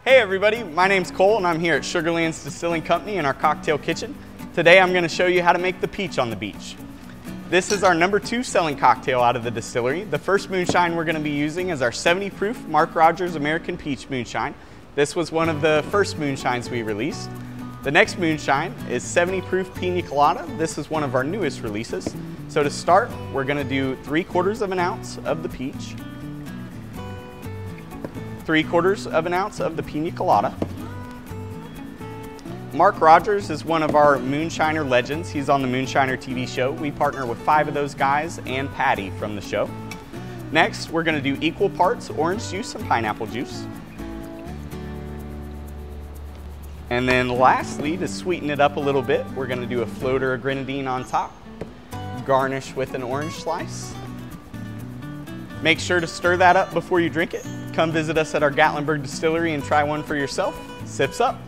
Hey everybody, my name's Cole and I'm here at Sugarlands Distilling Company in our cocktail kitchen. Today I'm going to show you how to make the peach on the beach. This is our #2 selling cocktail out of the distillery. The first moonshine we're going to be using is our 70 proof Mark Rogers American Peach Moonshine. This was one of the first moonshines we released. The next moonshine is 70 proof Pina Colada. This is one of our newest releases. So to start, we're going to do 3/4 of an ounce of the peach, 3/4 of an ounce of the Pina Colada. Mark Rogers is one of our moonshiner legends. He's on the Moonshiner TV show. We partner with 5 of those guys and Patty from the show. Next, we're going to do equal parts orange juice and pineapple juice. And then lastly, to sweeten it up a little bit, we're going to do a floater of grenadine on top, garnish with an orange slice. Make sure to stir that up before you drink it. Come visit us at our Gatlinburg distillery and try one for yourself. Sips up.